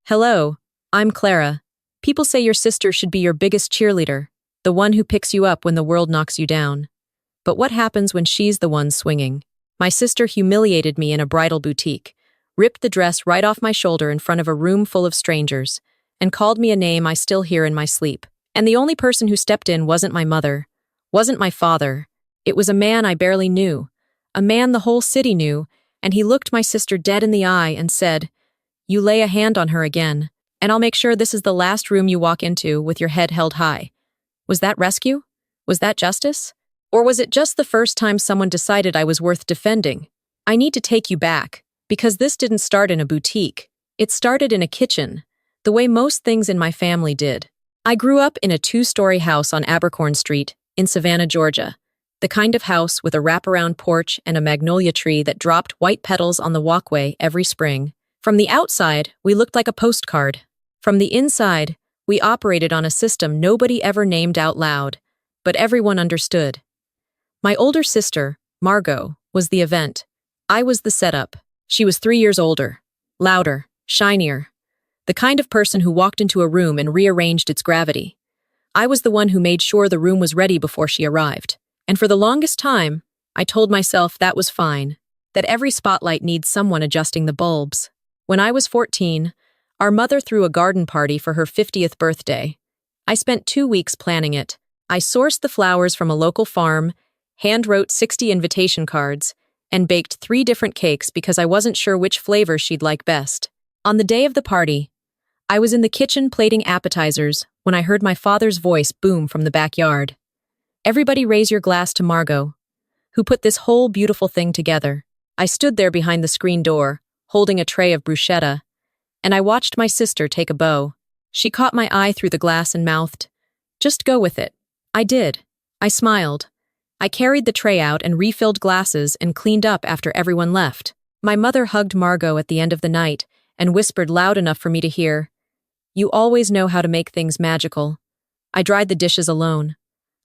Hello, I'm Clara. People say your sister should be your biggest cheerleader, the one who picks you up when the world knocks you down. But what happens when she's the one swinging? My sister humiliated me in a bridal boutique, ripped the dress right off my shoulder in front of a room full of strangers, and called me a name I still hear in my sleep. And the only person who stepped in wasn't my mother, wasn't my father. It was a man I barely knew, a man the whole city knew, and he looked my sister dead in the eye and said, "You lay a hand on her again, and I'll make sure this is the last room you walk into with your head held high." Was that rescue? Was that justice? Or was it just the first time someone decided I was worth defending? I need to take you back, because this didn't start in a boutique. It started in a kitchen, the way most things in my family did. I grew up in a 2-story house on Abercorn Street in Savannah, Georgia, the kind of house with a wraparound porch and a magnolia tree that dropped white petals on the walkway every spring. From the outside, we looked like a postcard. From the inside, we operated on a system nobody ever named out loud, but everyone understood. My older sister, Margot, was the event. I was the setup. She was 3 years older, louder, shinier, the kind of person who walked into a room and rearranged its gravity. I was the one who made sure the room was ready before she arrived. And for the longest time, I told myself that was fine, that every spotlight needs someone adjusting the bulbs. When I was 14, our mother threw a garden party for her 50th birthday. I spent 2 weeks planning it. I sourced the flowers from a local farm, hand-wrote 60 invitation cards, and baked 3 different cakes because I wasn't sure which flavor she'd like best. On the day of the party, I was in the kitchen plating appetizers when I heard my father's voice boom from the backyard. "Everybody raise your glass to Margot, who put this whole beautiful thing together." I stood there behind the screen door, holding a tray of bruschetta, and I watched my sister take a bow. She caught my eye through the glass and mouthed, "Just go with it." I did. I smiled. I carried the tray out and refilled glasses and cleaned up after everyone left. My mother hugged Margot at the end of the night and whispered loud enough for me to hear, "You always know how to make things magical." I dried the dishes alone.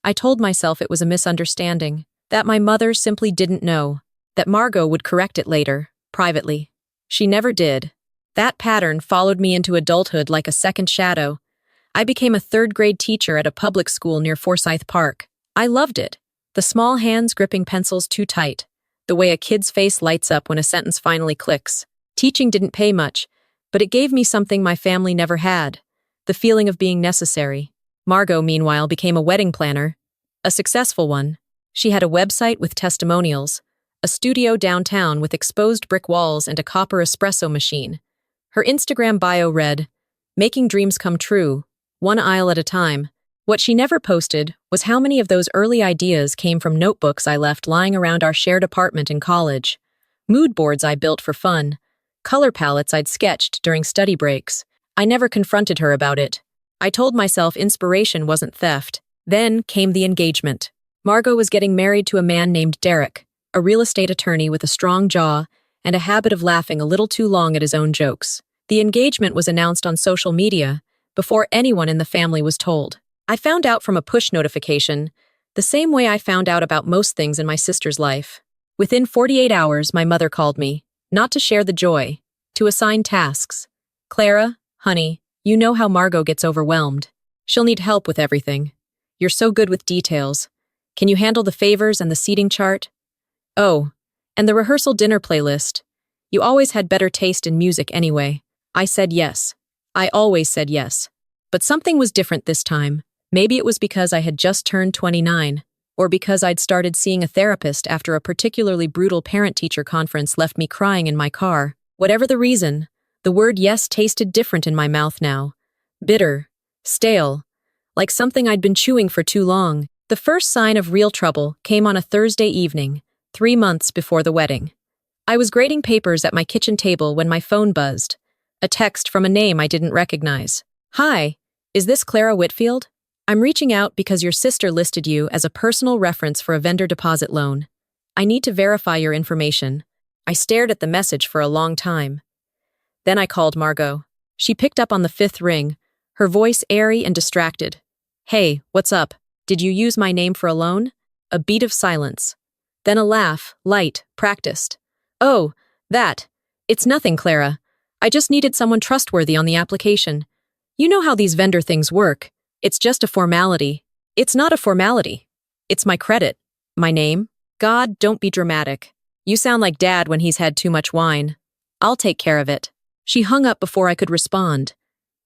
I told myself it was a misunderstanding, that my mother simply didn't know, that Margot would correct it later, privately. She never did. That pattern followed me into adulthood like a second shadow. I became a 3rd-grade teacher at a public school near Forsyth Park. I loved it. The small hands gripping pencils too tight. The way a kid's face lights up when a sentence finally clicks. Teaching didn't pay much, but it gave me something my family never had. The feeling of being necessary. Margot, meanwhile, became a wedding planner. A successful one. She had a website with testimonials, a studio downtown with exposed brick walls and a copper espresso machine. Her Instagram bio read, "Making dreams come true, one aisle at a time." What she never posted was how many of those early ideas came from notebooks I left lying around our shared apartment in college, mood boards I built for fun, color palettes I'd sketched during study breaks. I never confronted her about it. I told myself inspiration wasn't theft. Then came the engagement. Margot was getting married to a man named Derek, a real estate attorney with a strong jaw and a habit of laughing a little too long at his own jokes. The engagement was announced on social media before anyone in the family was told. I found out from a push notification, the same way I found out about most things in my sister's life. Within 48 hours, my mother called me, not to share the joy, to assign tasks. "Clara, honey, you know how Margot gets overwhelmed. She'll need help with everything. You're so good with details. Can you handle the favors and the seating chart? Oh, and the rehearsal dinner playlist. You always had better taste in music anyway." I said yes. I always said yes. But something was different this time. Maybe it was because I had just turned 29, or because I'd started seeing a therapist after a particularly brutal parent-teacher conference left me crying in my car. Whatever the reason, the word yes tasted different in my mouth now. Bitter, stale, like something I'd been chewing for too long. The first sign of real trouble came on a Thursday evening, 3 months before the wedding. I was grading papers at my kitchen table when my phone buzzed. A text from a name I didn't recognize. "Hi, is this Clara Whitfield? I'm reaching out because your sister listed you as a personal reference for a vendor deposit loan. I need to verify your information." I stared at the message for a long time. Then I called Margot. She picked up on the 5th ring, her voice airy and distracted. "Hey, what's up? Did you use my name for a loan?" A beat of silence. Then a laugh, light, practiced. "Oh, that. It's nothing, Clara. I just needed someone trustworthy on the application. You know how these vendor things work. It's just a formality. It's not a formality. It's my credit. My name. God, don't be dramatic. You sound like Dad when he's had too much wine. I'll take care of it. She hung up before I could respond.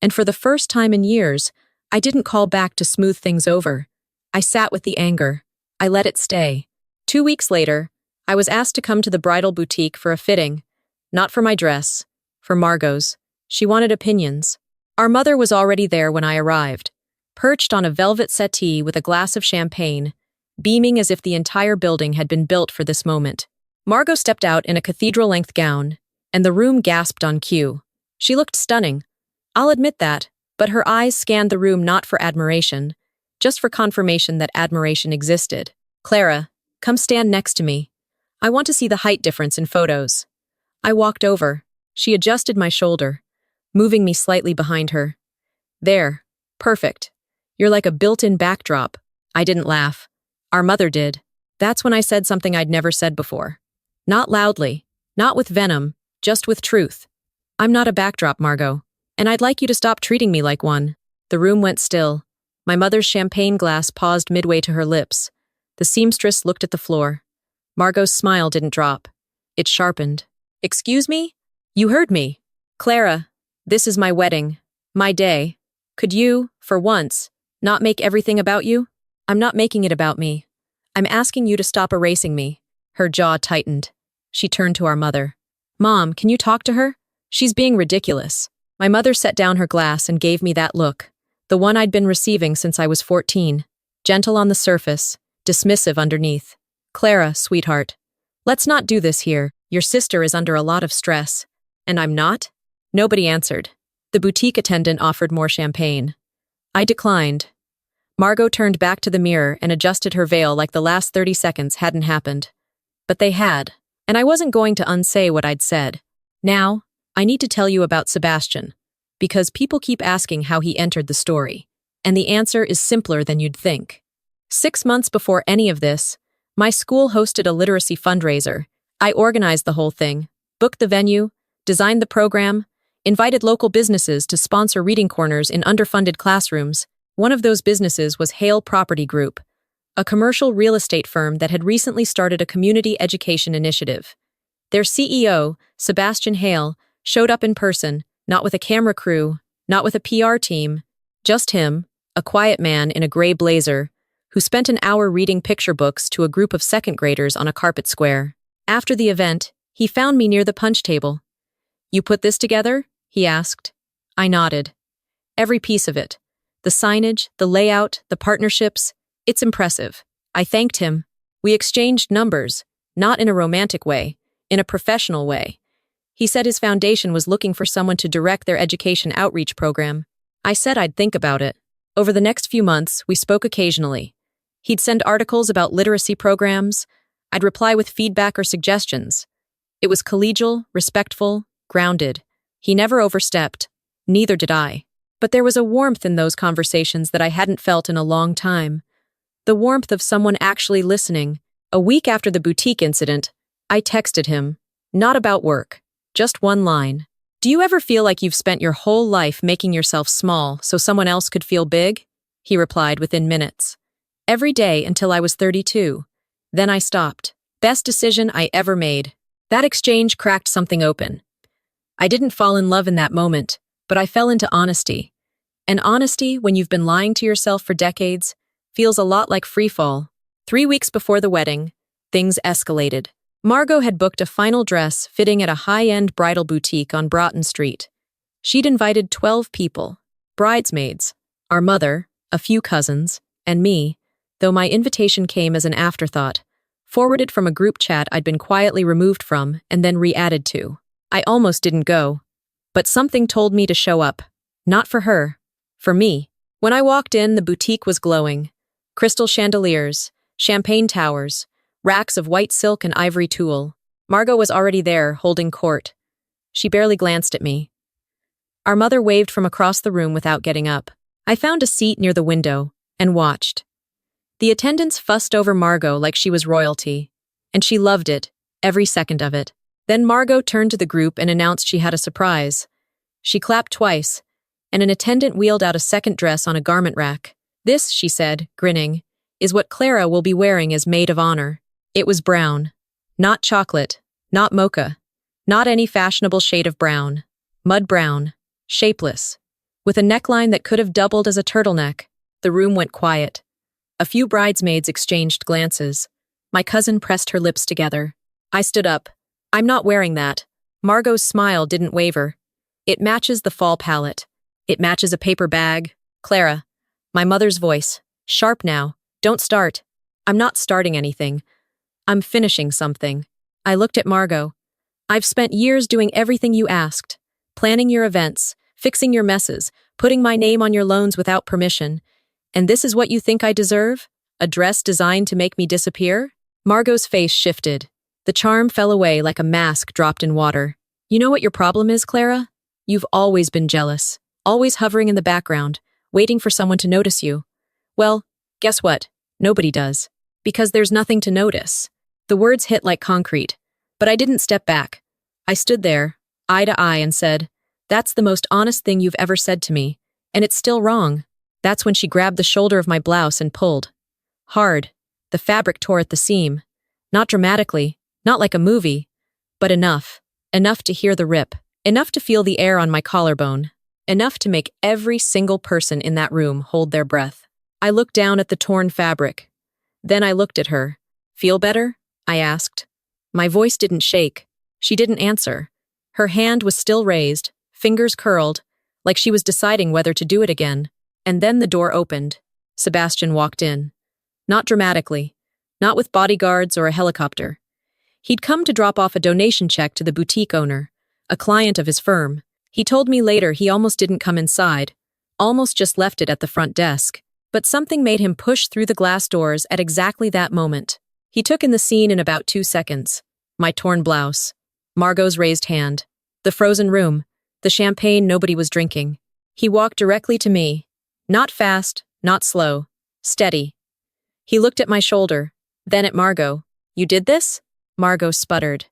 And for the first time in years, I didn't call back to smooth things over. I sat with the anger. I let it stay. 2 weeks later, I was asked to come to the bridal boutique for a fitting. Not for my dress, for Margot's. She wanted opinions. Our mother was already there when I arrived, perched on a velvet settee with a glass of champagne, beaming as if the entire building had been built for this moment. Margot stepped out in a cathedral-length gown, and the room gasped on cue. She looked stunning. I'll admit that, but her eyes scanned the room not for admiration, just for confirmation that admiration existed. Clara, come stand next to me. I want to see the height difference in photos. I walked over. She adjusted my shoulder, moving me slightly behind her. There. Perfect. You're like a built-in backdrop. I didn't laugh. Our mother did. That's when I said something I'd never said before. Not loudly, not with venom, just with truth. I'm not a backdrop, Margot, and I'd like you to stop treating me like one. The room went still. My mother's champagne glass paused midway to her lips. The seamstress looked at the floor. Margot's smile didn't drop. It sharpened. Excuse me? You heard me. Clara, this is my wedding. My day. Could you, for once, not make everything about you? I'm not making it about me. I'm asking you to stop erasing me. Her jaw tightened. She turned to our mother. Mom, can you talk to her? She's being ridiculous. My mother set down her glass and gave me that look, the one I'd been receiving since I was 14. Gentle on the surface, dismissive underneath. Clara, sweetheart. Let's not do this here. Your sister is under a lot of stress. And I'm not? Nobody answered. The boutique attendant offered more champagne. I declined. Margot turned back to the mirror and adjusted her veil like the last 30 seconds hadn't happened. But they had, and I wasn't going to unsay what I'd said. Now, I need to tell you about Sebastian, because people keep asking how he entered the story, and the answer is simpler than you'd think. 6 months before any of this, my school hosted a literacy fundraiser. I organized the whole thing, booked the venue, designed the program, invited local businesses to sponsor reading corners in underfunded classrooms. One of those businesses was Hale Property Group, a commercial real estate firm that had recently started a community education initiative. Their CEO, Sebastian Hale, showed up in person, not with a camera crew, not with a PR team, just him, a quiet man in a gray blazer, who spent an hour reading picture books to a group of second graders on a carpet square. After the event, he found me near the punch table. You put this together? He asked. I nodded. Every piece of it. The signage, the layout, the partnerships. It's impressive. I thanked him. We exchanged numbers, not in a romantic way, in a professional way. He said his foundation was looking for someone to direct their education outreach program. I said I'd think about it. Over the next few months, we spoke occasionally. He'd send articles about literacy programs. I'd reply with feedback or suggestions. It was collegial, respectful, grounded. He never overstepped. Neither did I. But there was a warmth in those conversations that I hadn't felt in a long time. The warmth of someone actually listening. A week after the boutique incident, I texted him. Not about work. Just one line. Do you ever feel like you've spent your whole life making yourself small so someone else could feel big? He replied within minutes. Every day until I was 32. Then I stopped. Best decision I ever made. That exchange cracked something open. I didn't fall in love in that moment, but I fell into honesty. And honesty, when you've been lying to yourself for decades, feels a lot like freefall. 3 weeks before the wedding, things escalated. Margot had booked a final dress fitting at a high-end bridal boutique on Broughton Street. She'd invited 12 people, bridesmaids, our mother, a few cousins, and me, though my invitation came as an afterthought, forwarded from a group chat I'd been quietly removed from and then re-added to. I almost didn't go, but something told me to show up. Not for her, for me. When I walked in, the boutique was glowing. Crystal chandeliers, champagne towers, racks of white silk and ivory tulle. Margot was already there, holding court. She barely glanced at me. Our mother waved from across the room without getting up. I found a seat near the window and watched. The attendants fussed over Margot like she was royalty, and she loved it, every second of it. Then Margot turned to the group and announced she had a surprise, She clapped twice, and an attendant wheeled out a second dress on a garment rack. This, she said, grinning, is what Clara will be wearing as maid of honor. It was brown. Not chocolate, not mocha, not any fashionable shade of brown. Mud brown, shapeless, with a neckline that could have doubled as a turtleneck. The room went quiet. A few bridesmaids exchanged glances. My cousin pressed her lips together. I stood up. I'm not wearing that. Margot's smile didn't waver. It matches the fall palette. It matches a paper bag. Clara. My mother's voice. Sharp now. Don't start. I'm not starting anything. I'm finishing something. I looked at Margot. I've spent years doing everything you asked. Planning your events, fixing your messes, putting my name on your loans without permission. And this is what you think I deserve? A dress designed to make me disappear? Margot's face shifted. The charm fell away like a mask dropped in water. You know what your problem is, Clara? You've always been jealous, always hovering in the background, waiting for someone to notice you. Well, guess what? Nobody does. Because there's nothing to notice. The words hit like concrete, but I didn't step back. I stood there, eye to eye, and said, "That's the most honest thing you've ever said to me, and it's still wrong." That's when she grabbed the shoulder of my blouse and pulled. Hard. The fabric tore at the seam. Not dramatically, not like a movie, but enough. Enough to hear the rip. Enough to feel the air on my collarbone. Enough to make every single person in that room hold their breath. I looked down at the torn fabric. Then I looked at her. "Feel better?" I asked. My voice didn't shake. She didn't answer. Her hand was still raised, fingers curled, like she was deciding whether to do it again. And then the door opened. Sebastian walked in. Not dramatically. Not with bodyguards or a helicopter. He'd come to drop off a donation check to the boutique owner, a client of his firm. He told me later he almost didn't come inside, almost just left it at the front desk. But something made him push through the glass doors at exactly that moment. He took in the scene in about 2 seconds. My torn blouse. Margot's raised hand. The frozen room. The champagne nobody was drinking. He walked directly to me. Not fast, not slow. Steady. He looked at my shoulder, then at Margot. "You did this?" Margot sputtered.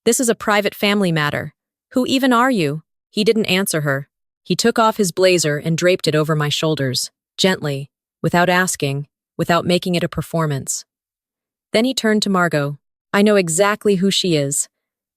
"This is a private family matter. Who even are you?" He didn't answer her. He took off his blazer and draped it over my shoulders, gently, without asking, without making it a performance. Then he turned to Margot. "I know exactly who she is.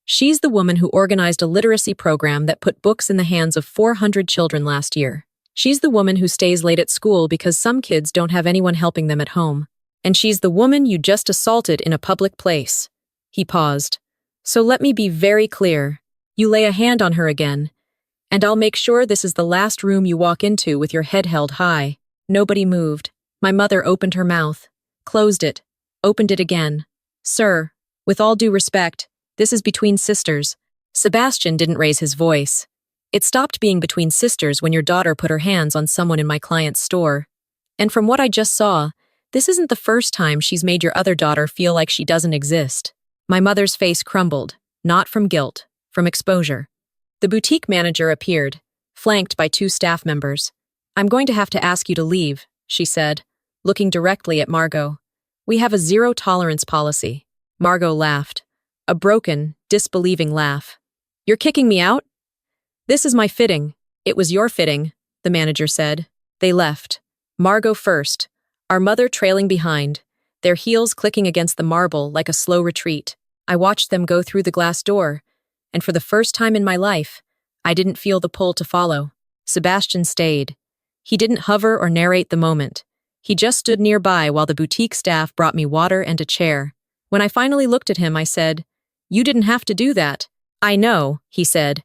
She's the woman who organized a literacy program that put books in the hands of 400 children last year. She's the woman who stays late at school because some kids don't have anyone helping them at home. And she's the woman you just assaulted in a public place." He paused. "So let me be very clear. You lay a hand on her again, and I'll make sure this is the last room you walk into with your head held high." Nobody moved. My mother opened her mouth, closed it, opened it again. "Sir, with all due respect, this is between sisters." Sebastian didn't raise his voice. It stopped being between sisters when your daughter put her hands on someone in my client's store. And from what I just saw, this isn't the first time she's made your other daughter feel like she doesn't exist. My mother's face crumbled, not from guilt, from exposure. The boutique manager appeared, flanked by 2 staff members. "I'm going to have to ask you to leave," she said, looking directly at Margot. "We have a zero-tolerance policy." Margot laughed, a broken, disbelieving laugh. "You're kicking me out?" "This is my fitting." "It was your fitting," the manager said. They left. Margot first, our mother trailing behind, their heels clicking against the marble like a slow retreat. I watched them go through the glass door, and for the first time in my life, I didn't feel the pull to follow. Sebastian stayed. He didn't hover or narrate the moment. He just stood nearby while the boutique staff brought me water and a chair. When I finally looked at him, I said, "You didn't have to do that." "I know," he said,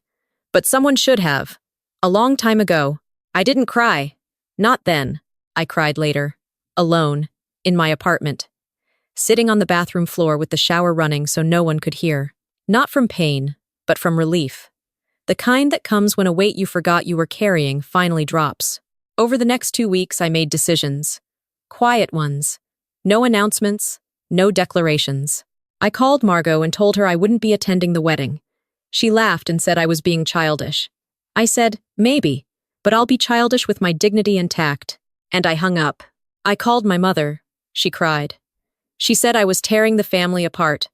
"but someone should have. A long time ago. I didn't cry. Not then." I cried later. Alone. In my apartment. Sitting on the bathroom floor with the shower running so no one could hear. Not from pain, but from relief. The kind that comes when a weight you forgot you were carrying finally drops. Over the next 2 weeks, I made decisions. Quiet ones. No announcements, no declarations. I called Margot and told her I wouldn't be attending the wedding. She laughed and said I was being childish. I said, "Maybe, but I'll be childish with my dignity intact." And I hung up. I called my mother. She cried. She said I was tearing the family apart.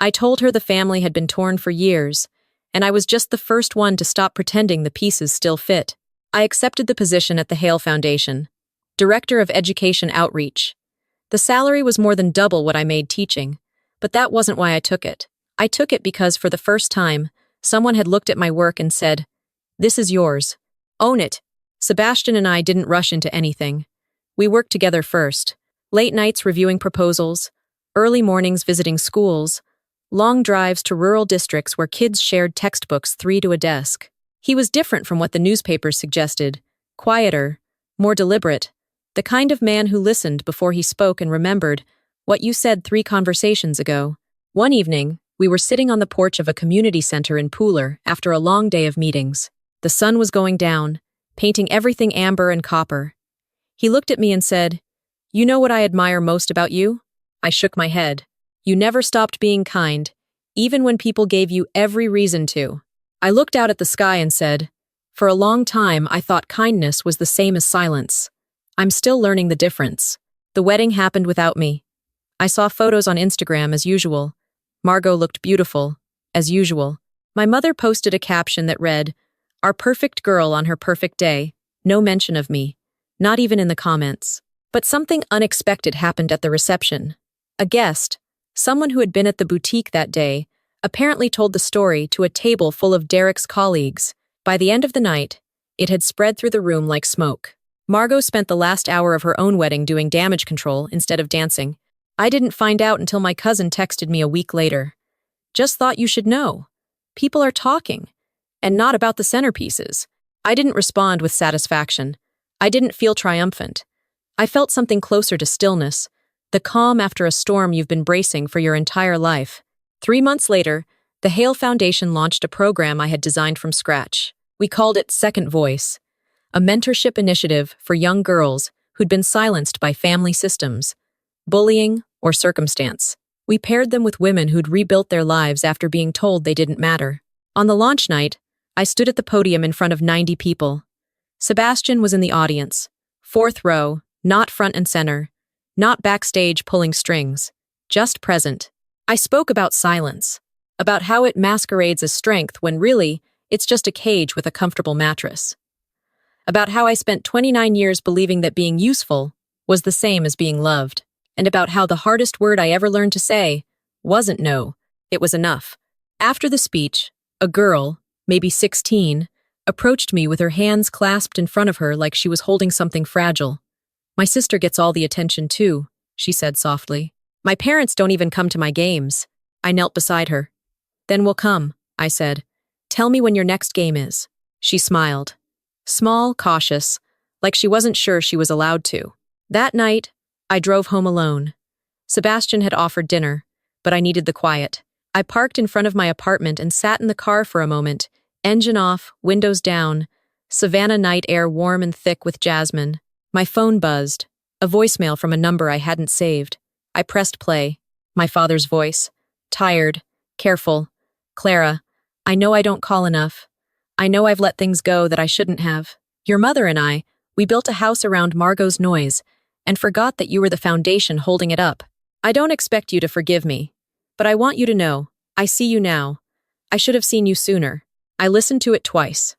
I told her the family had been torn for years, and I was just the first one to stop pretending the pieces still fit. I accepted the position at the Hale Foundation, Director of Education Outreach. The salary was more than double what I made teaching, but that wasn't why I took it. I took it because, for the first time, someone had looked at my work and said, "This is yours. Own it." Sebastian and I didn't rush into anything. We worked together first. Late nights reviewing proposals, early mornings visiting schools, long drives to rural districts where kids shared textbooks 3 to a desk. He was different from what the newspapers suggested, quieter, more deliberate, the kind of man who listened before he spoke and remembered what you said 3 conversations ago. One evening, we were sitting on the porch of a community center in Pooler after a long day of meetings. The sun was going down, painting everything amber and copper. He looked at me and said, "You know what I admire most about you?" I shook my head. "You never stopped being kind, even when people gave you every reason to." I looked out at the sky and said, "For a long time, I thought kindness was the same as silence. I'm still learning the difference." The wedding happened without me. I saw photos on Instagram as usual. Margot looked beautiful, as usual. My mother posted a caption that read, "Our perfect girl on her perfect day, no mention of me, not even in the comments." But something unexpected happened at the reception. A guest, someone who had been at the boutique that day, apparently told the story to a table full of Derek's colleagues. By the end of the night, it had spread through the room like smoke. Margot spent the last hour of her own wedding doing damage control instead of dancing. I didn't find out until my cousin texted me a week later. "Just thought you should know. People are talking. And not about the centerpieces." I didn't respond with satisfaction. I didn't feel triumphant. I felt something closer to stillness, the calm after a storm you've been bracing for your entire life. 3 months later, the Hale Foundation launched a program I had designed from scratch. We called it Second Voice, a mentorship initiative for young girls who'd been silenced by family systems, bullying, or circumstance. We paired them with women who'd rebuilt their lives after being told they didn't matter. On the launch night, I stood at the podium in front of 90 people. Sebastian was in the audience, 4th row, not front and center, not backstage pulling strings, just present. I spoke about silence, about how it masquerades as strength when really, it's just a cage with a comfortable mattress. About how I spent 29 years believing that being useful was the same as being loved. And about how the hardest word I ever learned to say wasn't no, it was enough. After the speech, a girl, maybe 16, approached me with her hands clasped in front of her like she was holding something fragile. "My sister gets all the attention too," she said softly. "My parents don't even come to my games." I knelt beside her. "Then we'll come," I said. "Tell me when your next game is." She smiled. Small, cautious, like she wasn't sure she was allowed to. That night, I drove home alone. Sebastian had offered dinner, but I needed the quiet. I parked in front of my apartment and sat in the car for a moment, engine off, windows down, Savannah night air warm and thick with jasmine. My phone buzzed, a voicemail from a number I hadn't saved. I pressed play. My father's voice. Tired, careful. "Clara, I know I don't call enough. I know I've let things go that I shouldn't have. Your mother and I, we built a house around Margot's noise, and forgot that you were the foundation holding it up. I don't expect you to forgive me, but I want you to know, I see you now. I should have seen you sooner." I listened to it twice.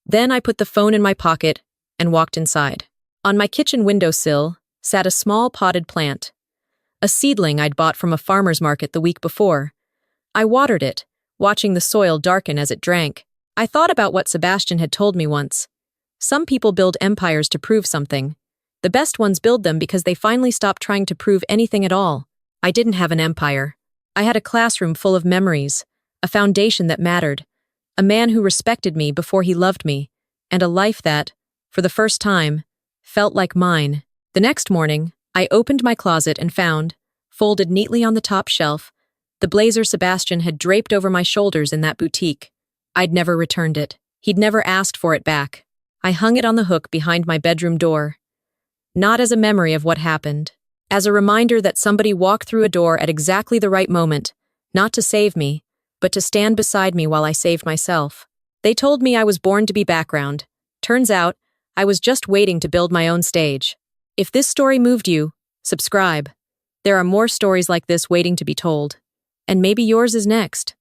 Then I put the phone in my pocket and walked inside. On my kitchen windowsill sat a small potted plant, a seedling I'd bought from a farmer's market the week before. I watered it, watching the soil darken as it drank. I thought about what Sebastian had told me once. Some people build empires to prove something. The best ones build them because they finally stop trying to prove anything at all. I didn't have an empire. I had a classroom full of memories, a foundation that mattered, a man who respected me before he loved me, and a life that, for the first time, felt like mine. The next morning, I opened my closet and found, folded neatly on the top shelf, the blazer Sebastian had draped over my shoulders in that boutique. I'd never returned it. He'd never asked for it back. I hung it on the hook behind my bedroom door. Not as a memory of what happened, as a reminder that somebody walked through a door at exactly the right moment, not to save me, but to stand beside me while I saved myself. They told me I was born to be background. Turns out, I was just waiting to build my own stage. If this story moved you, subscribe. There are more stories like this waiting to be told. And maybe yours is next.